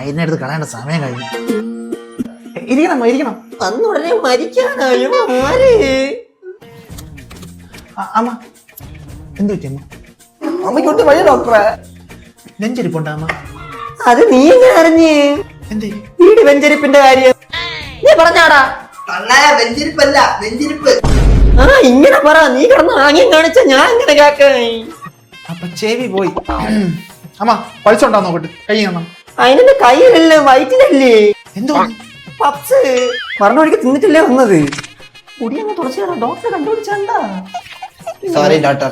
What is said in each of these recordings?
മരുന്ന് എടുത്ത് കളയേണ്ട സമയം കഴിഞ്ഞു. ഇരിക്കണം ഇരിക്കണം. അന്നുടനെ മരിക്കാനായോ ആര്? അമ്മ എന്ത് പറ്റി അമ്മ? അമ്മയ്ക്കൊട്ട് വഴി ഡോക്ടറെ. നെഞ്ചരിപ്പുണ്ടോ അമ്മ? അത് നീ എങ്ങനെ അറിഞ്ഞ്? എന്തേ വീട് വെഞ്ചരിപ്പിന്റെ കാര്യം നീ പറഞ്ഞാടാ? വെഞ്ചരിപ്പല്ല, വെഞ്ചരിപ്പ്. ആ ഇങ്ങനെ പറ. നീ കിടന്ന് ആംഗ്യം കാണിച്ച ഞാൻ എങ്ങനെ കേക്കേ? അപ്പൊ ചെവി പോയി. അമ്മ പളിച്ചുണ്ടാ നോക്കട്ടെ. കൈ കാണണം. അതിന്റെ കയ്യിലല്ലേ വയറ്റിലല്ലേ? എന്തോ പപ്സ് പറഞ്ഞ വഴിക്ക് തിന്നിട്ടല്ലേ വന്നത്. കുടിയങ്ങ് തുടച്ചാ ഡോക്ടറെ കണ്ടുപിടിച്ചാണ്ടാ. Sorry doctor.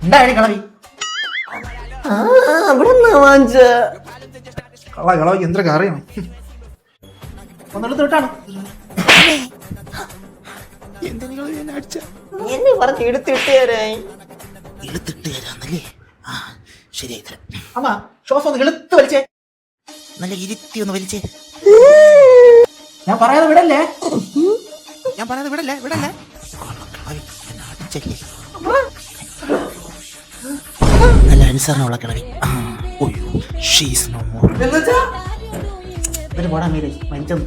എന്തായാലും കളറി കളവയ്ക്ക് എന്തൊക്കെ അറിയണം. ഒന്നെടുത്ത് വിട്ടാണ്. എന്നെ പറഞ്ഞ് എടുത്തിട്ടേരായി. ഇളുത്തിട്ട് തരാന്നല്ലേ? ആ ശരിയായി തരാം. അമ്മ ശ്വാസം ഒന്ന് ഇളുത്ത് വലിച്ചേ. നല്ല ഇരുത്തി ഒന്ന് വലിച്ചേ. ഞാൻ പറയാതെ വിടല്ലേ. ഞാൻ പറയാതെ വിടല്ലേ വിടല്ലേ. നല്ല അനുസരണമുള്ള കിളവി. പോടാ മീരേ മനുഷ്യൻ.